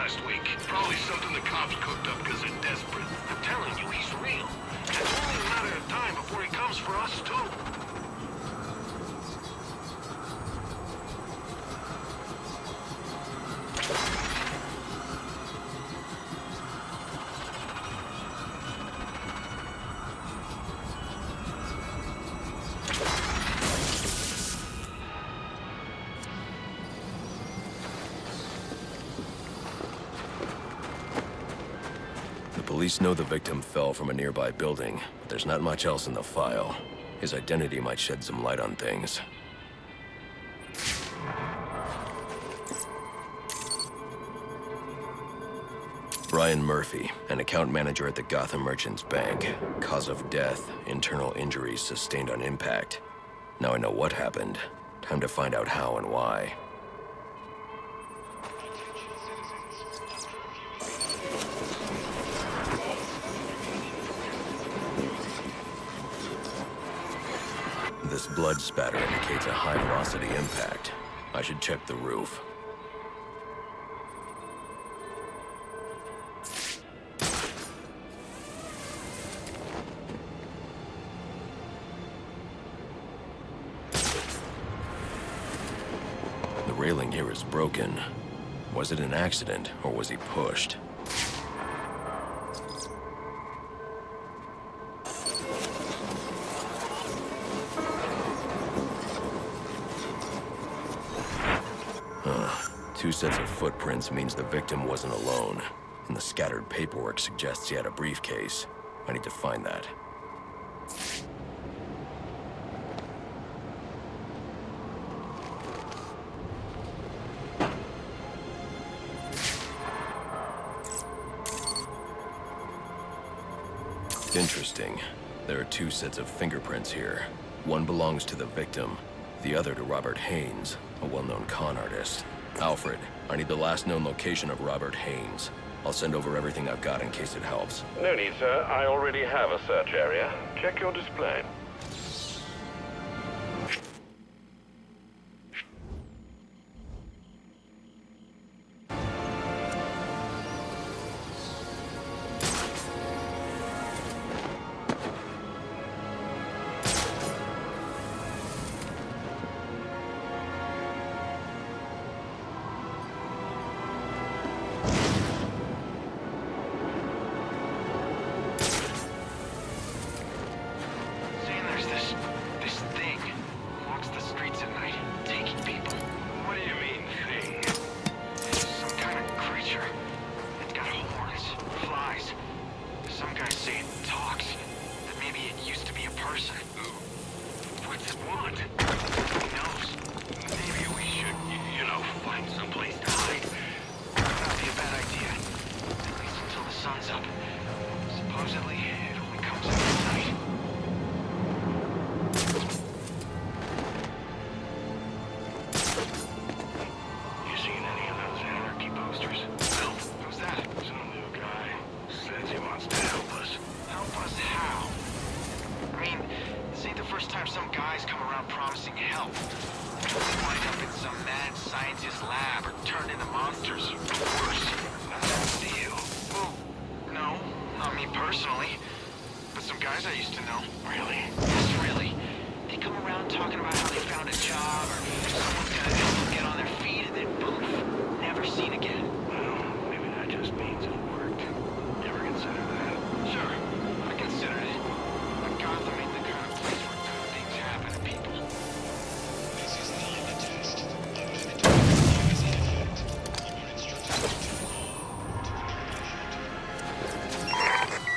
last week. Probably something the cops cooked up because they're desperate. I'm telling you, he's real. It's only a matter of time before he comes for us, too. Police know the victim fell from a nearby building, but there's not much else in the file. His identity might shed some light on things. Brian Murphy, an account manager at the Gotham Merchants Bank. Cause of death, internal injuries sustained on impact. Now I know what happened. Time to find out how and why. This blood spatter indicates a high-velocity impact. I should check the roof. The railing here is broken. Was it an accident, or was he pushed? Two sets of footprints means the victim wasn't alone, and the scattered paperwork suggests he had a briefcase. I need to find that. Interesting. There are two sets of fingerprints here. One belongs to the victim, the other to Robert Haynes, a well-known con artist. Alfred, I need the last known location of Robert Haynes. I'll send over everything I've got in case it helps. No need, sir. I already have a search area. Check your display.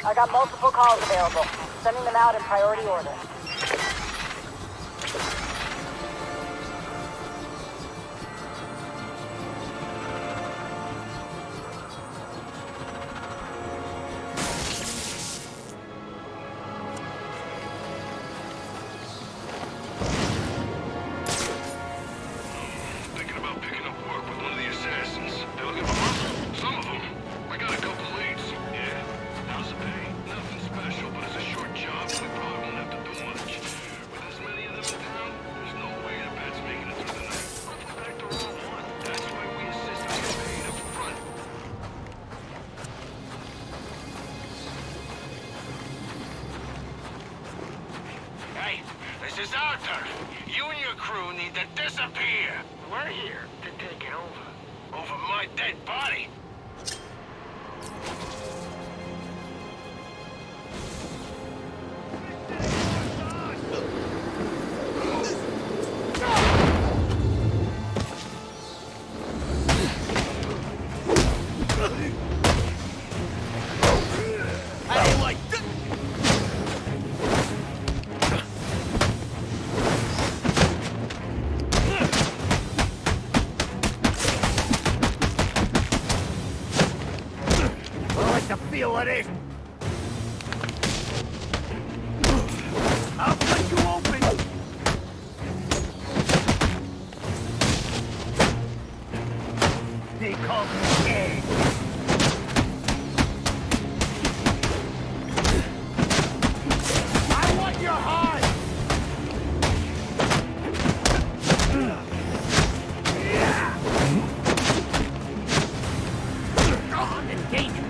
I got multiple calls available. Sending them out in priority order. Thinking about picking up work with one of the assassins. They're looking for muscle. Some of them. I got a couple leads. Yeah. How's the pay? Nothing special, but it's a short job, so we probably won't have to do much. a dead body. Feel it is. I'll cut you open. They call me King. I want your heart. Yeah. I'm in danger.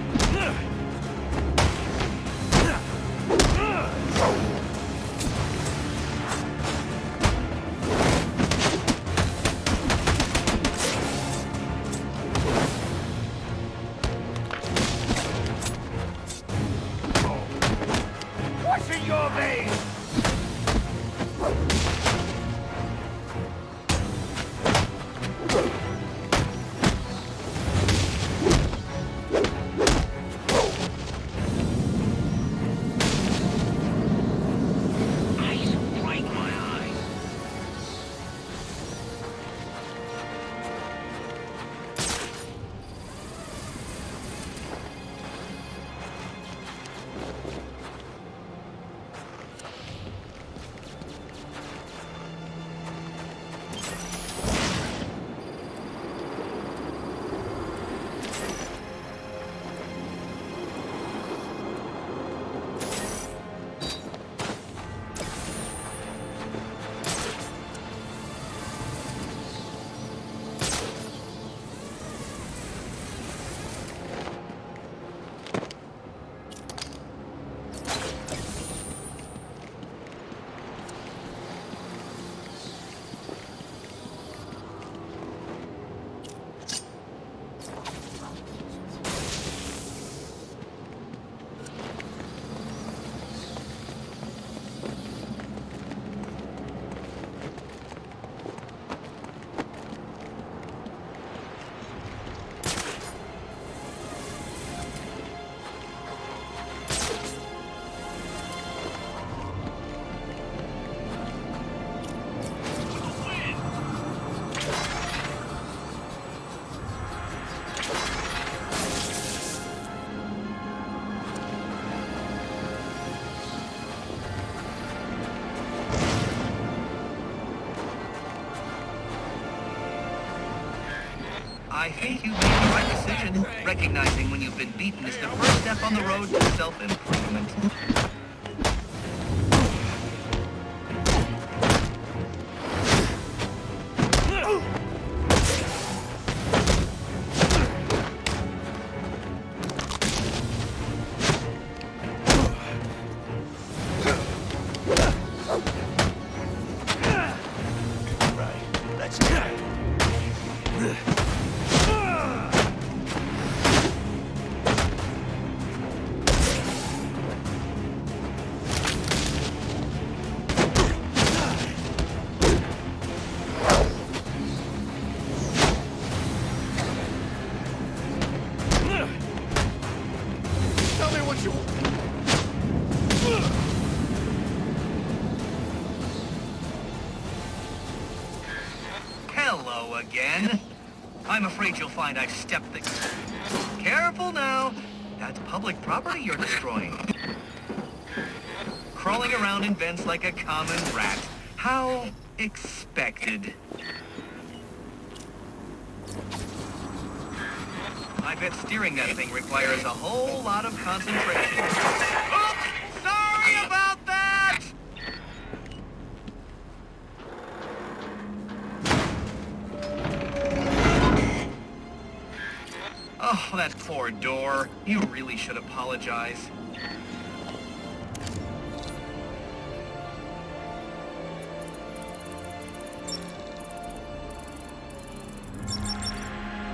What's in your veins? I think you made the right decision. Recognizing when you've been beaten is the first step on the road to self-improvement. Hello again. I'm afraid you'll find I've stepped the... Careful now. That's public property you're destroying. Crawling around in vents like a common rat. How expected. I bet steering that thing requires a whole lot of concentration. Oops! Sorry about that! Oh, that poor door. You really should apologize.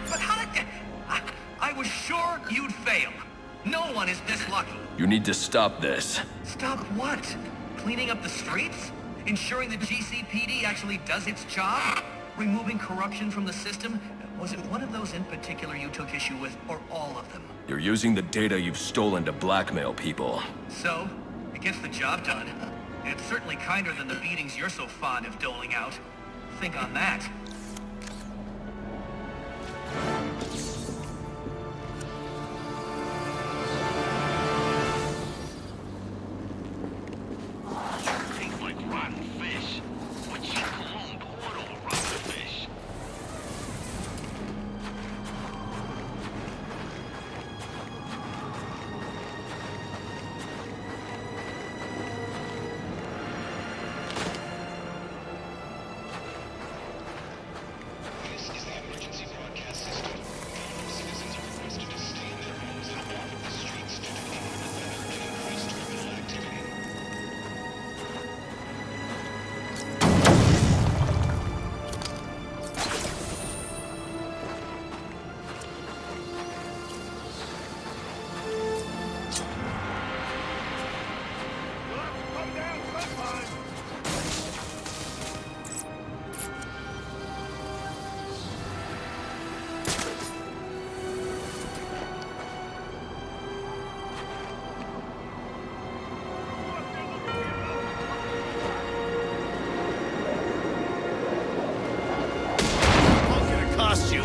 But how did... you'd fail. No one is this lucky. You need to stop this. Stop what? Cleaning up the streets? Ensuring the GCPD actually does its job? Removing corruption from the system? Was it one of those in particular you took issue with, or all of them? You're using the data you've stolen to blackmail people. So, it gets the job done. It's certainly kinder than the beatings you're so fond of doling out. Think on that. Tastes like rotten fish. What's your cologne poured over rotten fish? This is the emergency broadcast system. Citizens are requested to stay in their homes and off of the streets due to inclement weather and increased criminal activity. Come down, sometime. What's gonna cost you?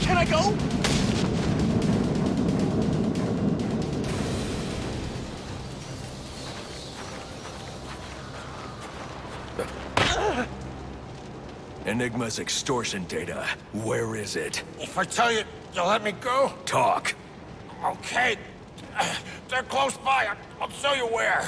Can I go? Enigma's extortion data. Where is it? If I tell you, you'll let me go? Talk. Okay. They're close by. I'll show you where.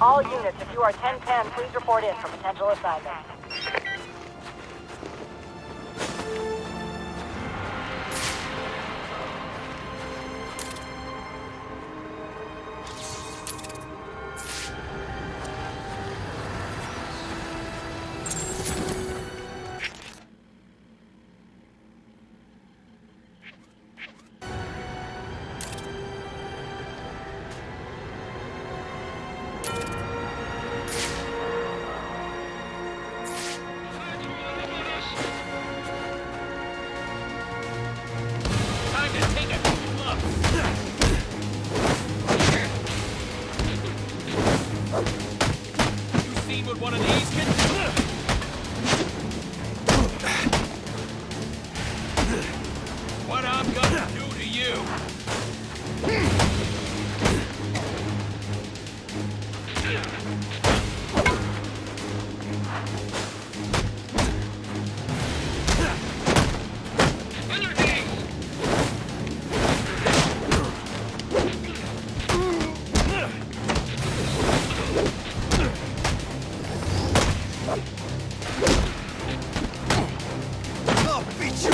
All units, if you are 1010, please report in for potential assignment. Time to take a look. You seen what one of these can do? What I'm gonna do to you? On your knees! I'll beat you.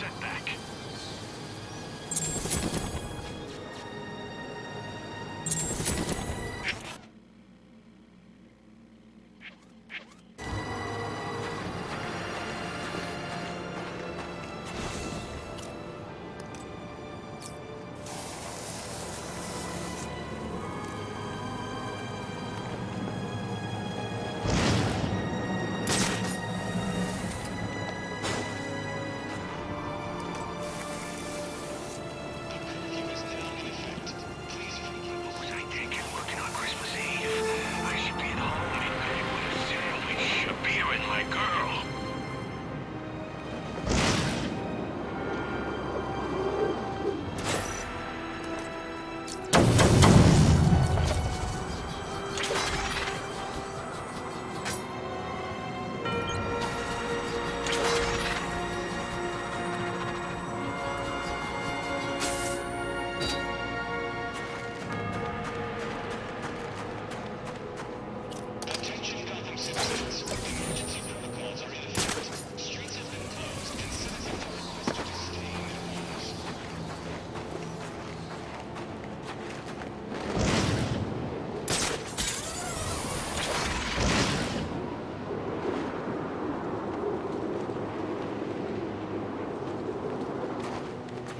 setback.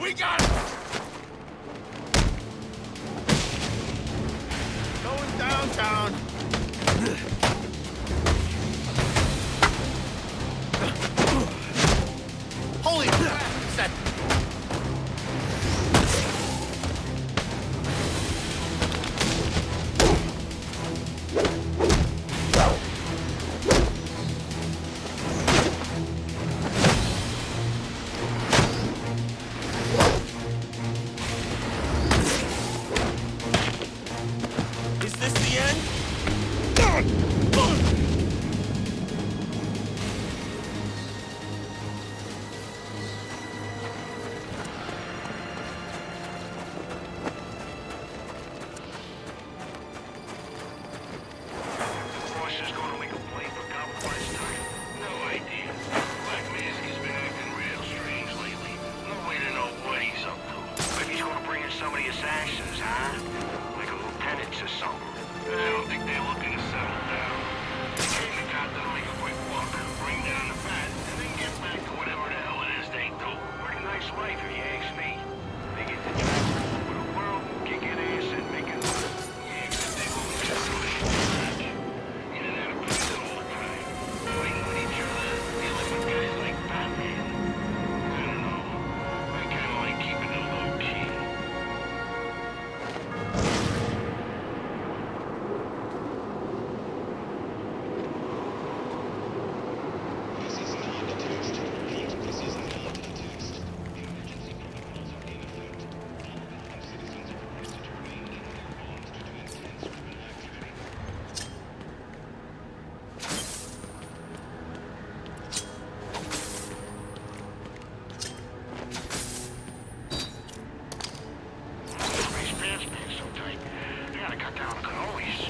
We got it! Going downtown. Holy crap! Set. Is this the end? Boss is gonna make a play for compromise time. No idea. Black Mask has been acting real strange lately. No way to know what he's up to. Maybe he's gonna bring in some of the assassins, huh? Like a lieutenant or something. I don't think they're looking to settle down. They came to Gotham, make a quick walk, bring down the fat, and then get back to whatever the hell it is they do. Pretty nice life, if you ask me. They get to travel all over the world, kicking ass and making money. Yeah, except they won't get away much. In and out of prison all the time. Fighting with each other, dealing with guys like Batman. I don't know. I kinda like keeping it low key. This is not a text. Repeat, this is not a text. Emergency protocols are in effect. All citizens are requested to remain in their homes due to intense criminal activity. Race pants been so tight. I gotta cut down on cannolis.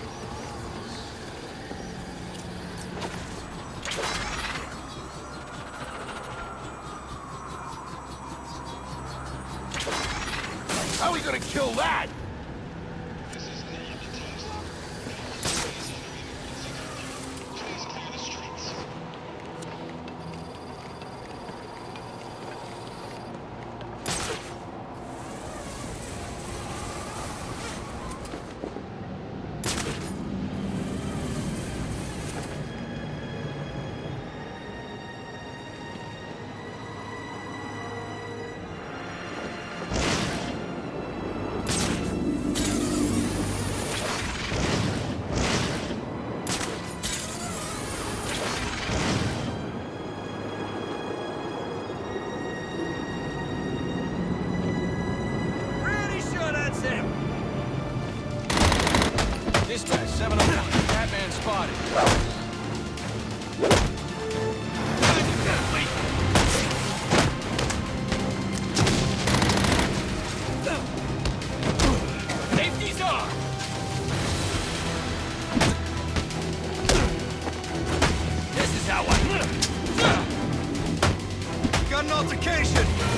How are we gonna kill that? This is not a text. Please under emergency curfew. Please clear the streets. Pretty sure that's him. Dispatch 701. Batman spotted. Safety's on. This is how I... Got an altercation!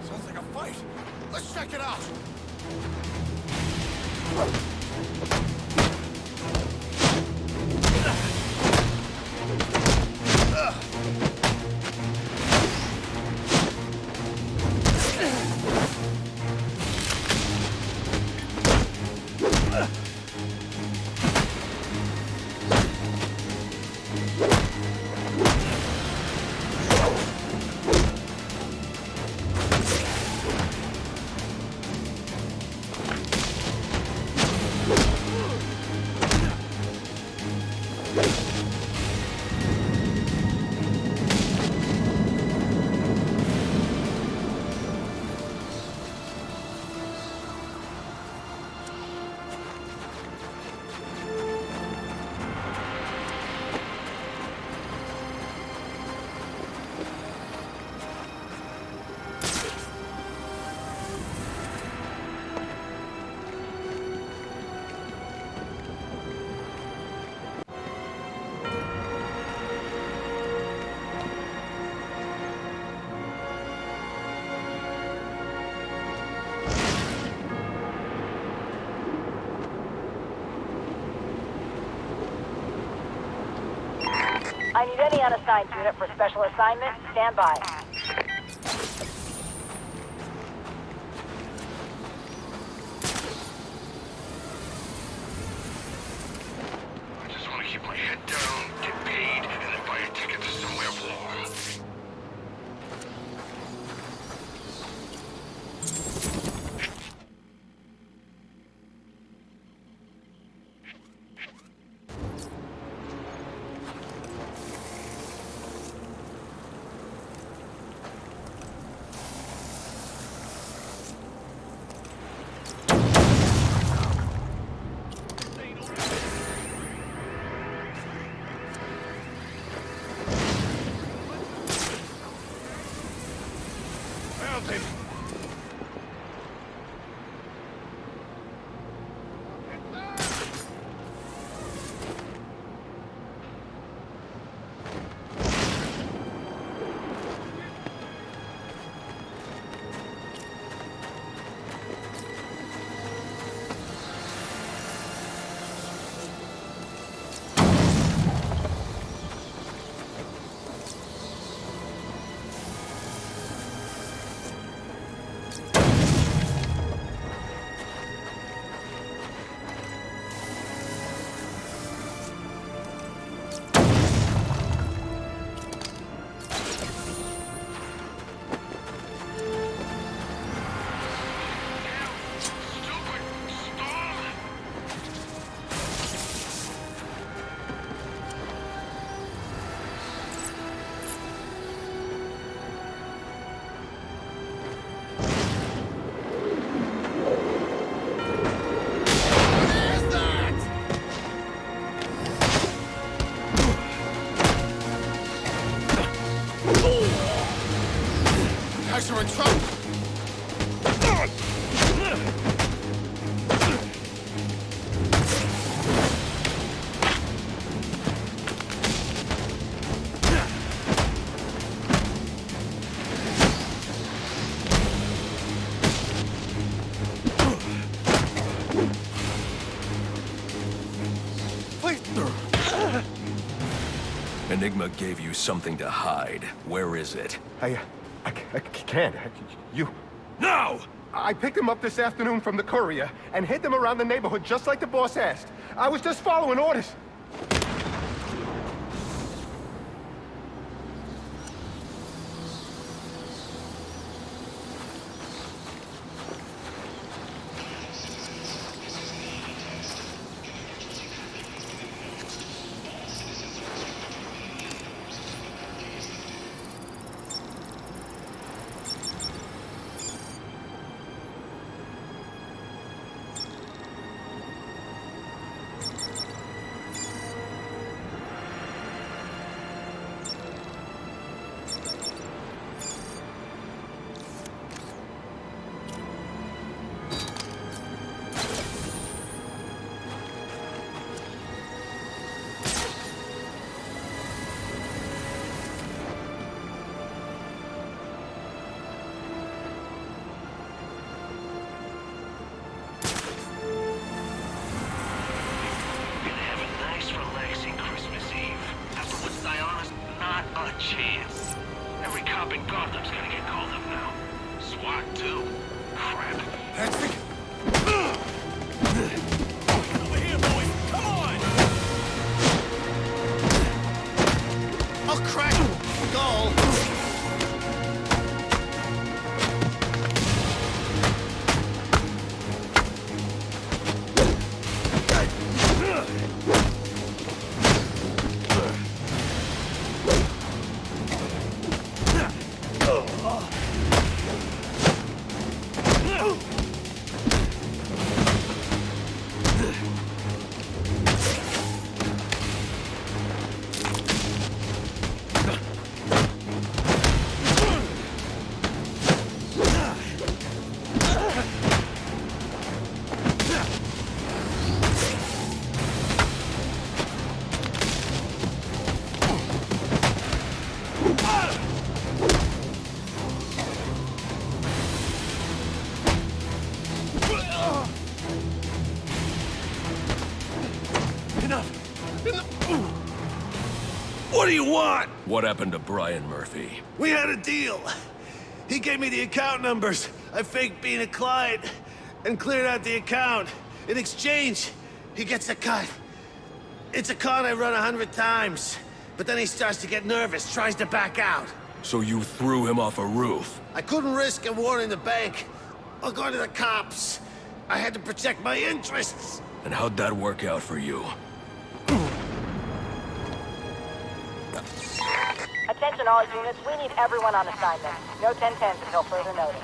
Sounds like a fight. Let's check it out. I need any unassigned unit for special assignment. Stand by. I just want to keep my head down, get paid, and then buy a ticket to somewhere warm. Guys are in trouble. Enigma gave you something to hide. Where is it? I can't. You... No! I picked him up this afternoon from the courier and hid them around the neighborhood just like the boss asked. I was just following orders. Over here, boys! Come on! I'll crack skull. What do you want? What happened to Brian Murphy? We had a deal. He gave me the account numbers. I faked being a client and cleared out the account. In exchange, he gets a cut. It's a con I run 100 times. But then he starts to get nervous, tries to back out. So you threw him off a roof? I couldn't risk him warning the bank or going to the cops. I had to protect my interests. And how'd that work out for you? Attention all units, we need everyone on assignment. No 10-10s until further notice.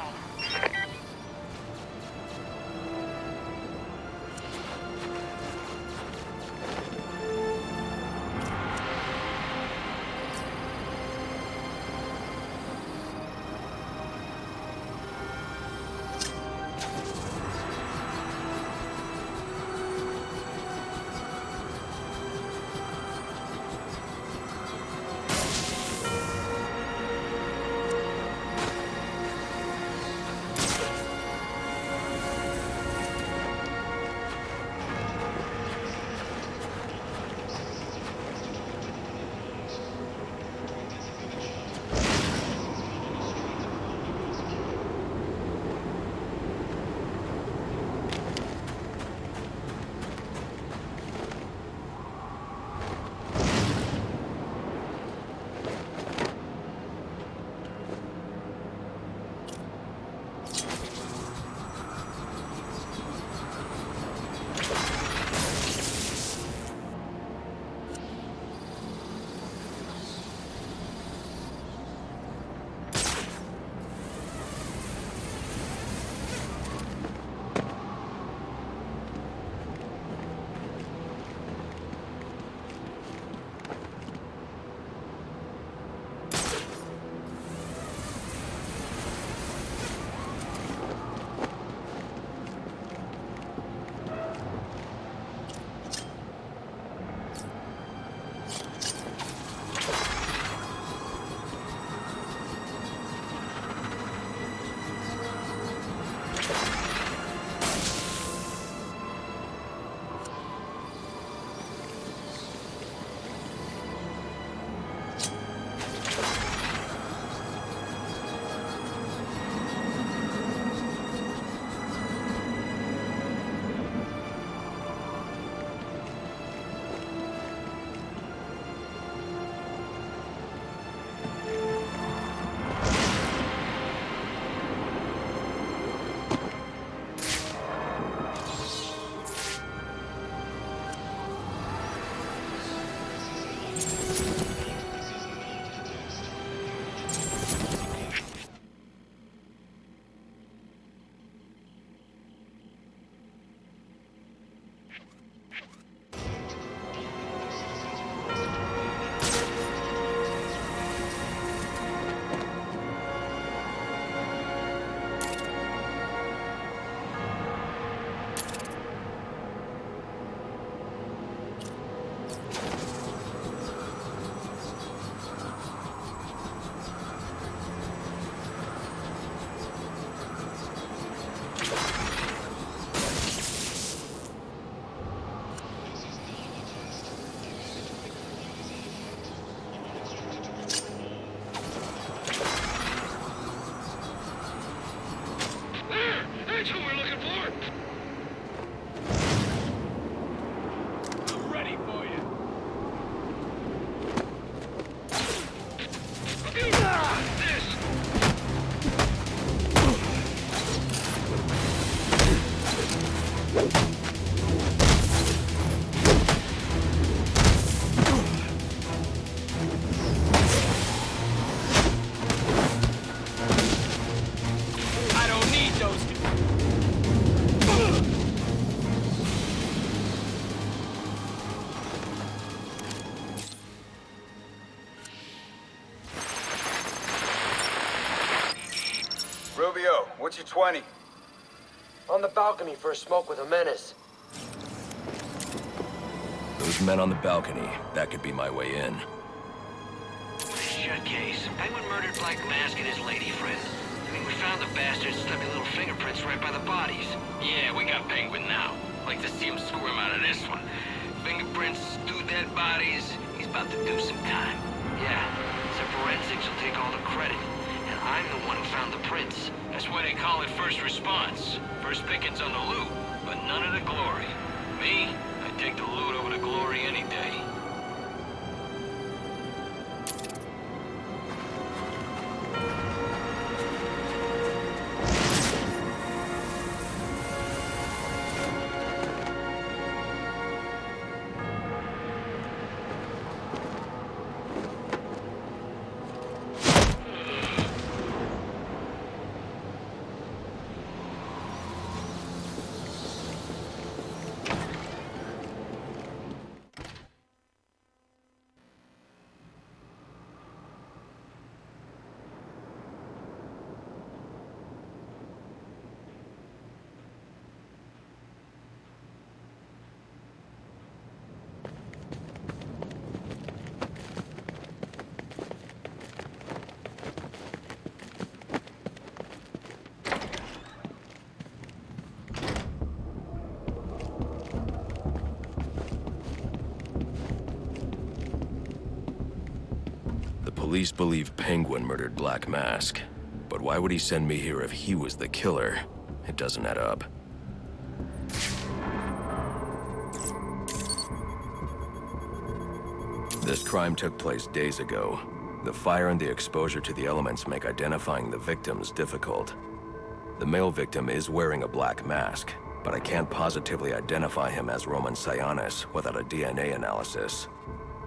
That's what we're looking Rubio, what's your 20? On the balcony for a smoke with a menace. Those men on the balcony, that could be my way in. Shut case. Penguin murdered Black Mask and his lady friend. I mean, we found the bastard's stubby little fingerprints right by the bodies. Yeah, we got Penguin now. Like to see him squirm out of this one. Fingerprints, two dead bodies. He's about to do some time. Yeah, so forensics will take all the credit. And I'm the one who found the prints. That's why they call it first response. First pickings on the loot, but none of the glory. Me? I'd take the loot over the glory any day. Police believe Penguin murdered Black Mask. But why would he send me here if he was the killer? It doesn't add up. This crime took place days ago. The fire and the exposure to the elements make identifying the victims difficult. The male victim is wearing a black mask, but I can't positively identify him as Roman Sionis without a DNA analysis.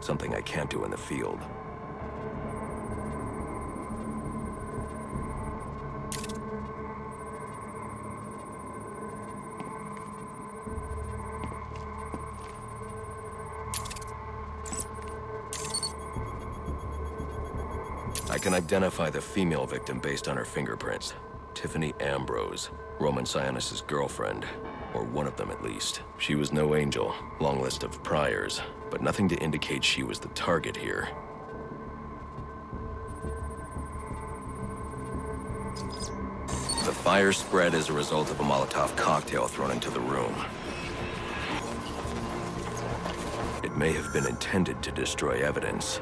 Something I can't do in the field. I can identify the female victim based on her fingerprints. Tiffany Ambrose, Roman Sionis' girlfriend, or one of them at least. She was no angel, long list of priors, but nothing to indicate she was the target here. The fire spread as a result of a Molotov cocktail thrown into the room. It may have been intended to destroy evidence.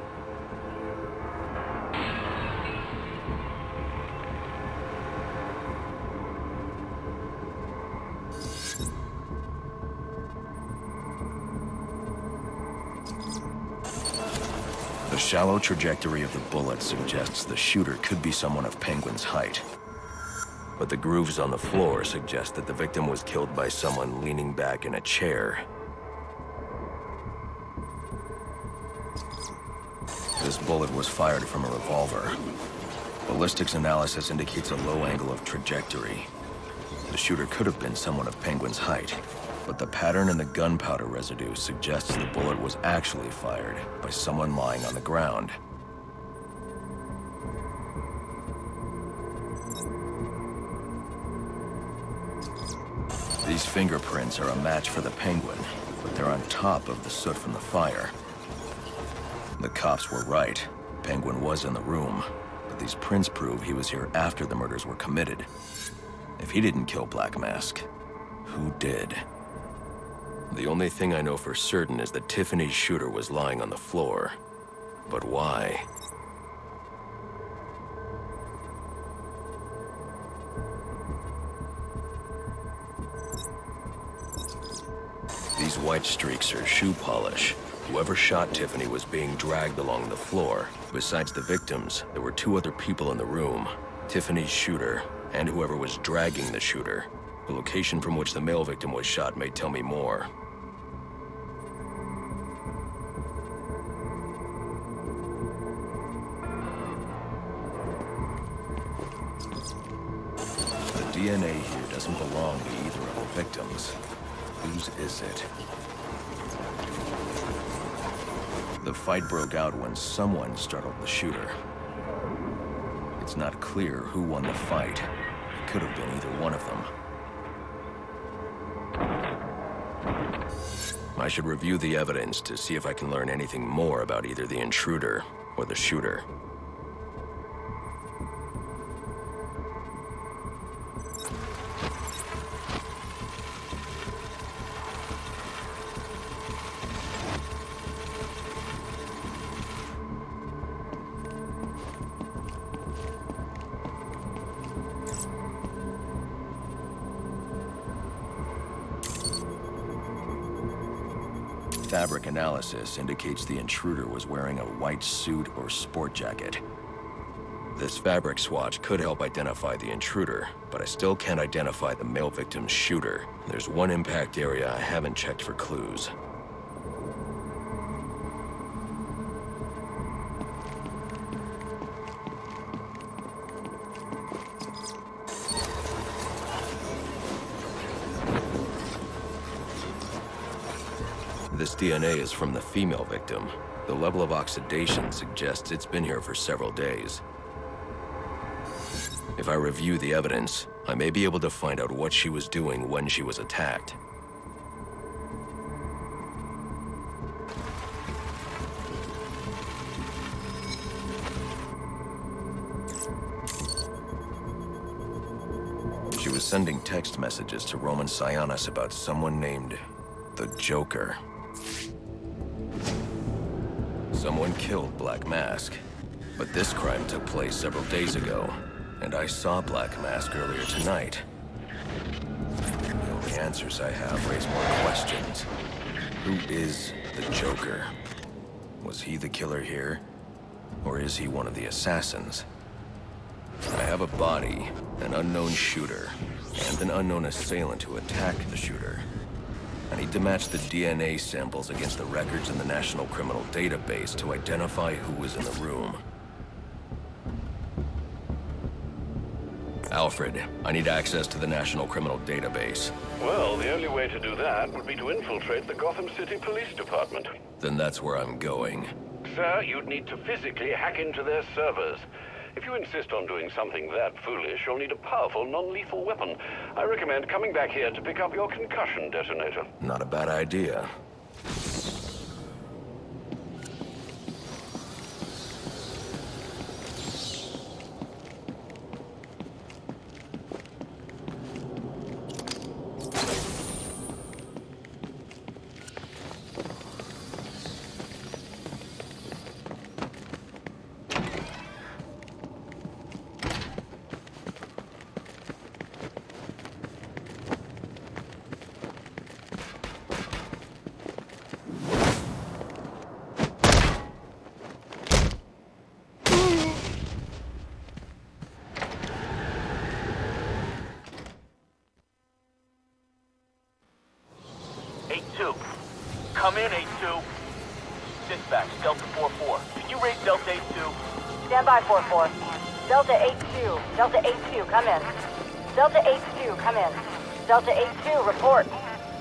The shallow trajectory of the bullet suggests the shooter could be someone of Penguin's height. But the grooves on the floor suggest that the victim was killed by someone leaning back in a chair. This bullet was fired from a revolver. Ballistics analysis indicates a low angle of trajectory. The shooter could have been someone of Penguin's height. But the pattern in the gunpowder residue suggests the bullet was actually fired by someone lying on the ground. These fingerprints are a match for the Penguin, but they're on top of the soot from the fire. The cops were right. Penguin was in the room, but these prints prove he was here after the murders were committed. If he didn't kill Black Mask, who did? The only thing I know for certain is that Tiffany's shooter was lying on the floor. But why? These white streaks are shoe polish. Whoever shot Tiffany was being dragged along the floor. Besides the victims, there were two other people in the room. Tiffany's shooter, and whoever was dragging the shooter. The location from which the male victim was shot may tell me more. The DNA here doesn't belong to either of the victims. Whose is it? The fight broke out when someone startled the shooter. It's not clear who won the fight. It could have been either one of them. I should review the evidence to see if I can learn anything more about either the intruder or the shooter. Fabric analysis indicates the intruder was wearing a white suit or sport jacket. This fabric swatch could help identify the intruder, but I still can't identify the male victim's shooter. There's one impact area I haven't checked for clues. This DNA is from the female victim. The level of oxidation suggests it's been here for several days. If I review the evidence, I may be able to find out what she was doing when she was attacked. She was sending text messages to Roman Sionis about someone named the Joker. Someone killed Black Mask, but this crime took place several days ago, and I saw Black Mask earlier tonight. The only answers I have raise more questions. Who is the Joker? Was he the killer here, or is he one of the assassins? I have a body, an unknown shooter, and an unknown assailant who attacked the shooter. I need to match the DNA samples against the records in the National Criminal Database to identify who was in the room. Alfred, I need access to the National Criminal Database. Well, the only way to do that would be to infiltrate the Gotham City Police Department. Then that's where I'm going. Sir, you'd need to physically hack into their servers. If you insist on doing something that foolish, you'll need a powerful, non-lethal weapon. I recommend coming back here to pick up your concussion detonator. Not a bad idea. Come in, 8-2. Dispatch, Delta 4-4. Can you raise Delta 8-2? Stand by, 4-4. Delta 8-2. Delta 8-2, come in. Delta 8-2, come in. Delta 8-2, report.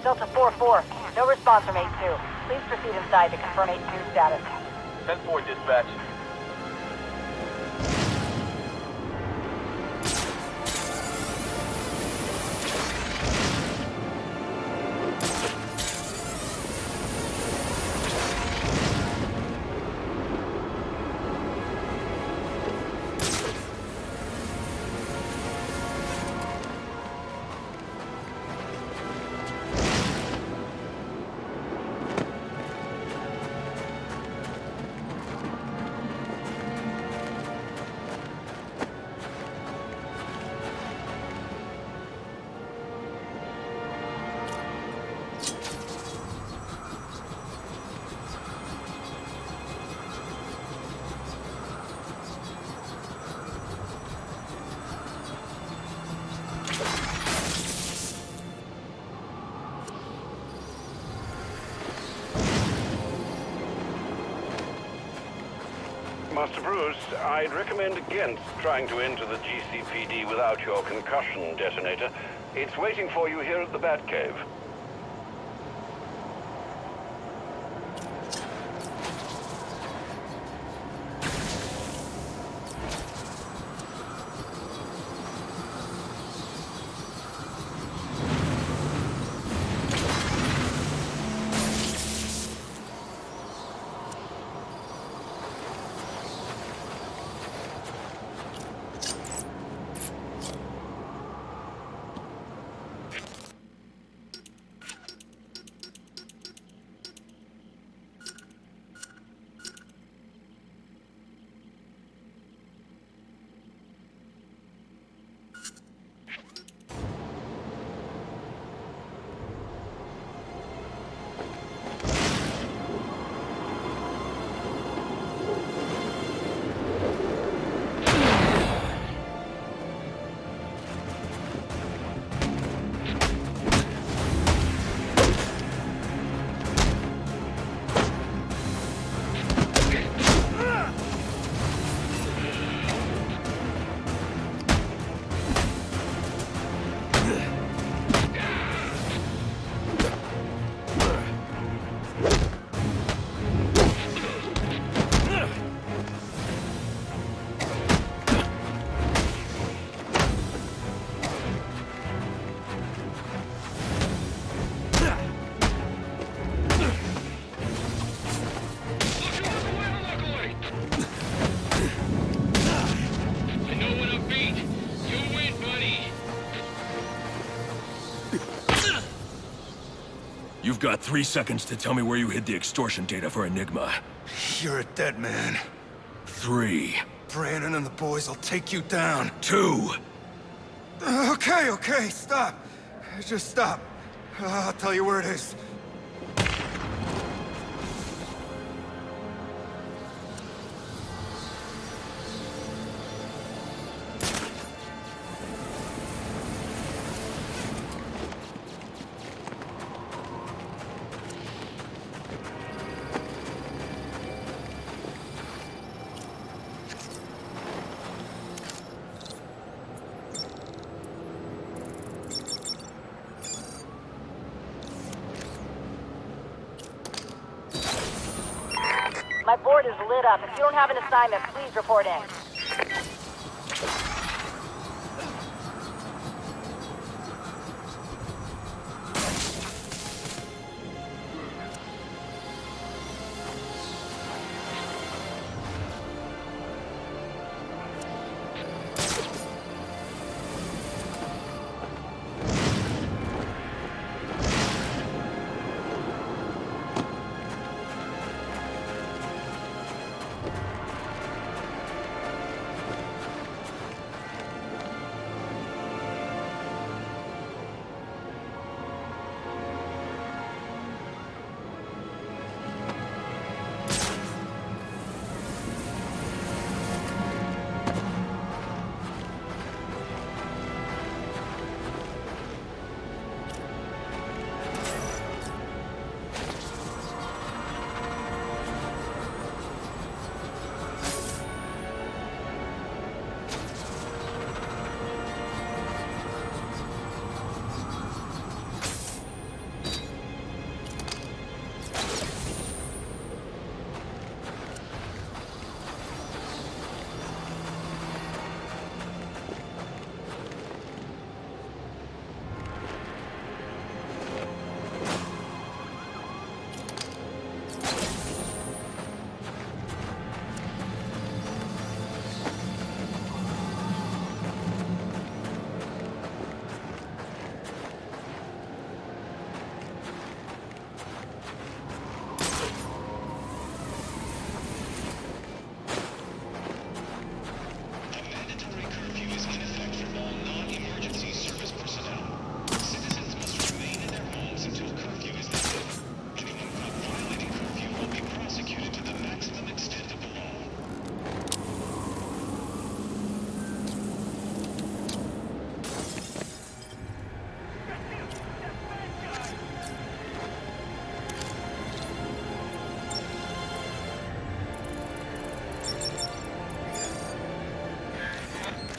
Delta 4-4, no response from 8-2. Please proceed inside to confirm 8-2 status. 10-4, dispatch. Master Bruce, I'd recommend against trying to enter the GCPD without your concussion detonator. It's waiting for you here at the Batcave. You've got 3 seconds to tell me where you hid the extortion data for Enigma. You're a dead man. 3. Brandon and the boys will take you down. 2. Okay, stop. Just stop. I'll tell you where it is. My board is lit up. If you don't have an assignment, please report in.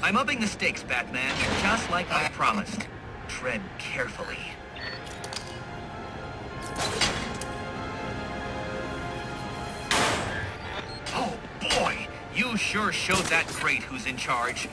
I'm upping the stakes, Batman, just like I promised. Tread carefully. Oh, boy! You sure showed that crate who's in charge.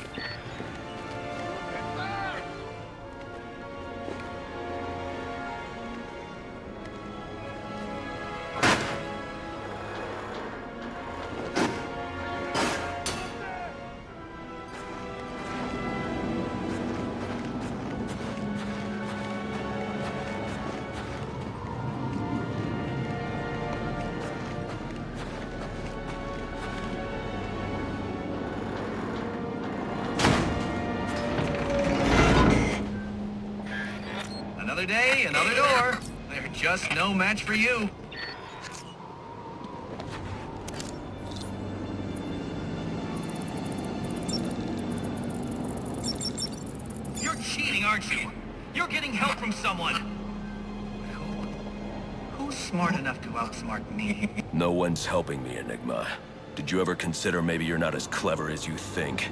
Another day, another door. They're just no match for you. You're cheating, aren't you? You're getting help from someone. Who's smart enough to outsmart me? No one's helping me, Enigma. Did you ever consider maybe you're not as clever as you think?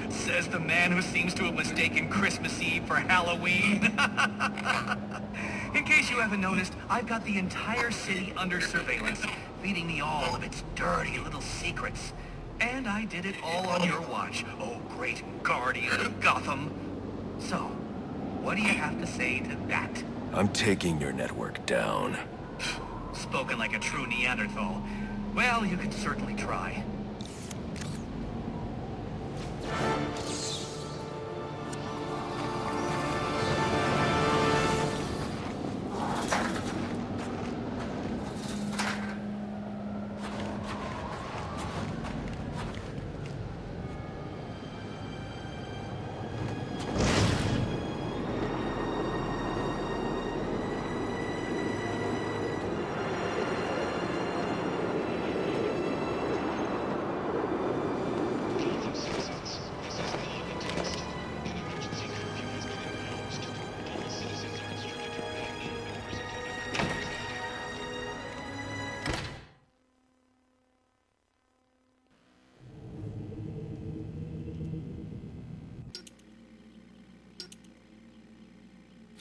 Says the man who seems to have mistaken Christmas Eve for Halloween. In case you haven't noticed, I've got the entire city under surveillance, feeding me all of its dirty little secrets. And I did it all on your watch, oh great guardian of Gotham. So, what do you have to say to that? I'm taking your network down. Spoken like a true Neanderthal. Well, you could certainly try. Gotham citizens, this is the evening test. An emergency curfew has been imposed. All citizens are instructed to remain indoors until the curfew is lifted.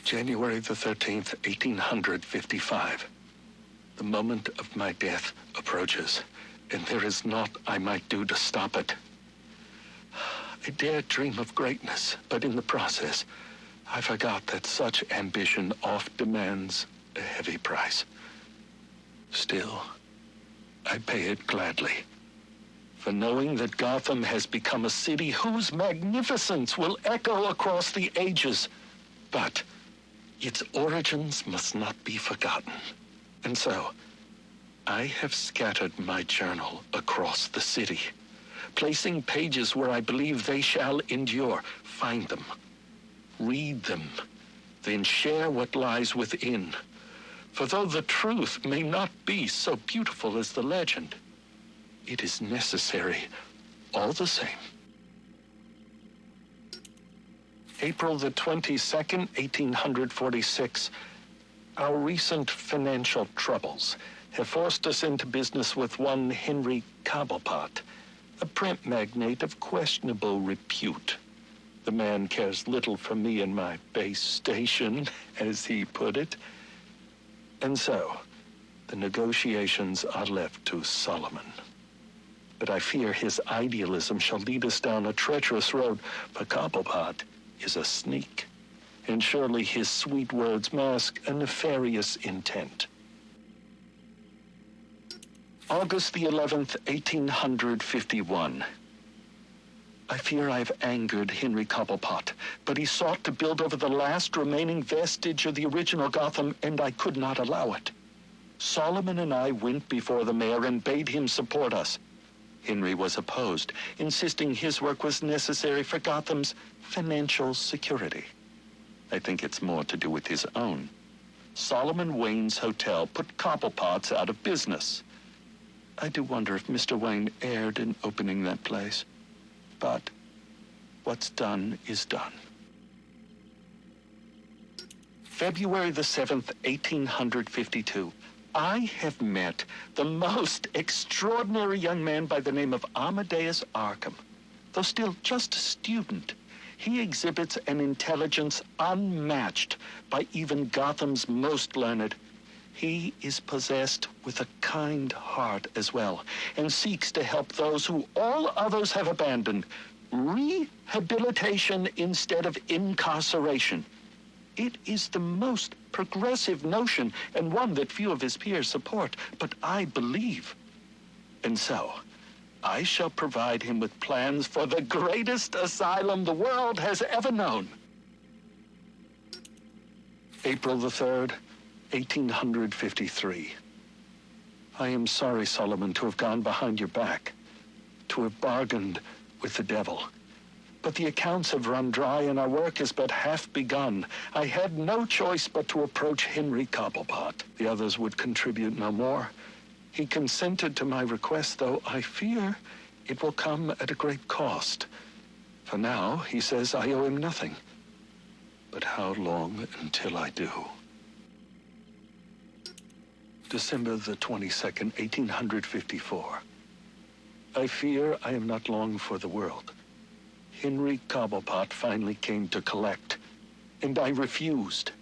January the 13th, 1855. The moment of my death approaches, and there is naught I might do to stop it. I dare dream of greatness, but in the process, I forgot that such ambition oft demands a heavy price. Still, I pay it gladly. For knowing that Gotham has become a city whose magnificence will echo across the ages. But its origins must not be forgotten. And so, I have scattered my journal across the city, placing pages where I believe they shall endure. Find them, read them, then share what lies within. For though the truth may not be so beautiful as the legend, it is necessary all the same. April the 22nd, 1846. Our recent financial troubles have forced us into business with one Henry Cobblepot, a print magnate of questionable repute. The man cares little for me and my base station, as he put it. And so, the negotiations are left to Solomon. But I fear his idealism shall lead us down a treacherous road, for Cobblepot is a sneak, and surely his sweet words mask a nefarious intent. August the 11th, 1851. I fear I've angered Henry Cobblepot, but he sought to build over the last remaining vestige of the original Gotham, and I could not allow it. Solomon and I went before the mayor and bade him support us. Henry was opposed, insisting his work was necessary for Gotham's financial security. I think it's more to do with his own. Solomon Wayne's hotel put Cobblepots out of business. I do wonder if Mr. Wayne erred in opening that place. But what's done is done. February the 7th, 1852. I have met the most extraordinary young man by the name of Amadeus Arkham. Though still just a student, he exhibits an intelligence unmatched by even Gotham's most learned. He is possessed with a kind heart as well, and seeks to help those who all others have abandoned. Rehabilitation instead of incarceration. It is the most progressive notion, and one that few of his peers support, but I believe. And so, I shall provide him with plans for the greatest asylum the world has ever known. April the 3rd, 1853. I am sorry, Solomon, to have gone behind your back, to have bargained with the devil. But the accounts have run dry and our work is but half begun. I had no choice but to approach Henry Cobblepot. The others would contribute no more. He consented to my request, though I fear it will come at a great cost. For now, he says I owe him nothing. But how long until I do? December the 22nd, 1854. I fear I am not long for the world. Henry Cobblepot finally came to collect, and I refused.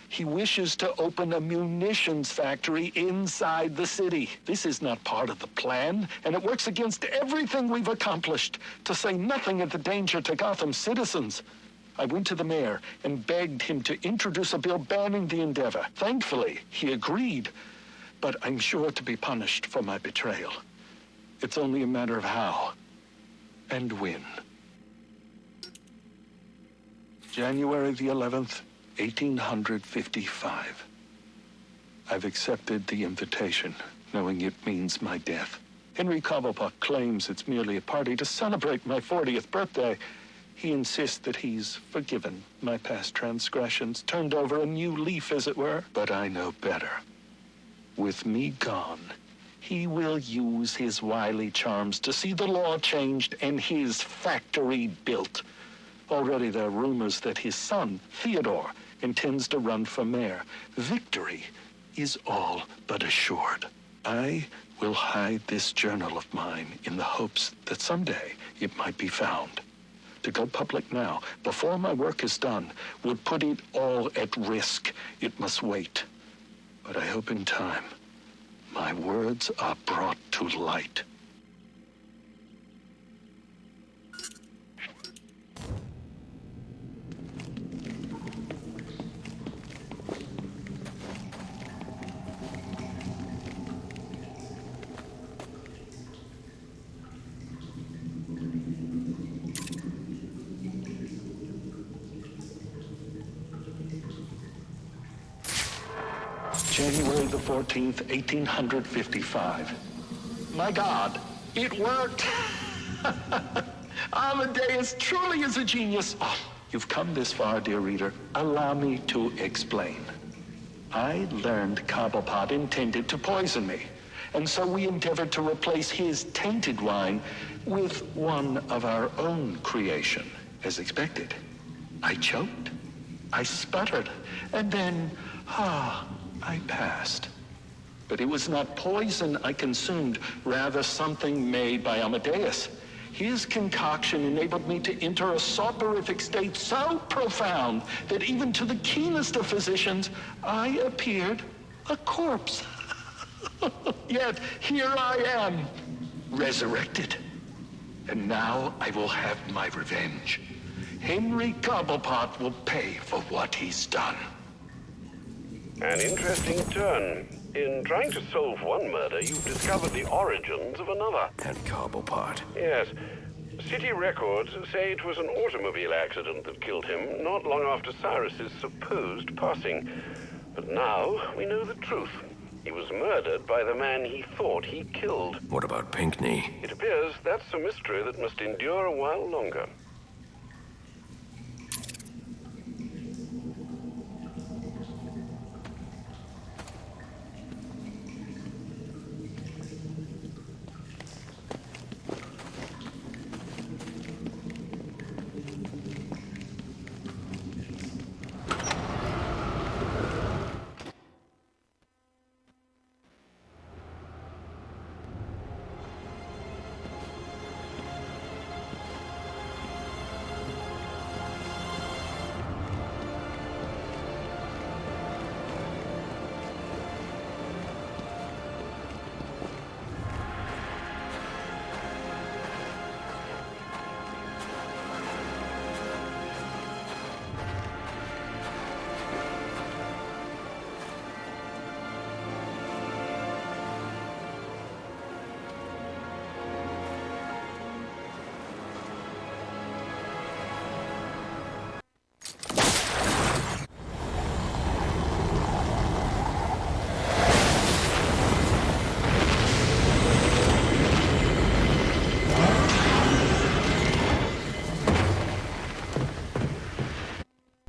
He wishes to open a munitions factory inside the city. This is not part of the plan, and it works against everything we've accomplished, to say nothing of the danger to Gotham's citizens. I went to the mayor and begged him to introduce a bill banning the endeavor. Thankfully, he agreed, but I'm sure to be punished for my betrayal. It's only a matter of how and when. January the 11th, 1855. I've accepted the invitation, knowing it means my death. Henry Cobblepot claims it's merely a party to celebrate my 40th birthday. He insists that he's forgiven my past transgressions, turned over a new leaf, as it were. But I know better. With me gone, he will use his wily charms to see the law changed and his factory built. Already there are rumors that his son, Theodore, intends to run for mayor. Victory is all but assured. I will hide this journal of mine in the hopes that someday it might be found. To go public now, before my work is done, would put it all at risk. It must wait. But I hope in time, my words are brought to light. January the 14th, 1855. My God, it worked! Amadeus truly is a genius. Oh, you've come this far, dear reader. Allow me to explain. I learned Cobblepot intended to poison me, and so we endeavored to replace his tainted wine with one of our own creation, as expected. I choked, I sputtered, and then, I passed. But it was not poison I consumed, rather something made by Amadeus. His concoction enabled me to enter a soporific state so profound that even to the keenest of physicians, I appeared a corpse. Yet here I am, resurrected. And now I will have my revenge. Henry Cobblepot will pay for what he's done. An interesting turn. In trying to solve one murder, you've discovered the origins of another. And Cobblepot. Yes. City records say it was an automobile accident that killed him, not long after Cyrus's supposed passing. But now we know the truth. He was murdered by the man he thought he killed. What about Pinckney? It appears that's a mystery that must endure a while longer.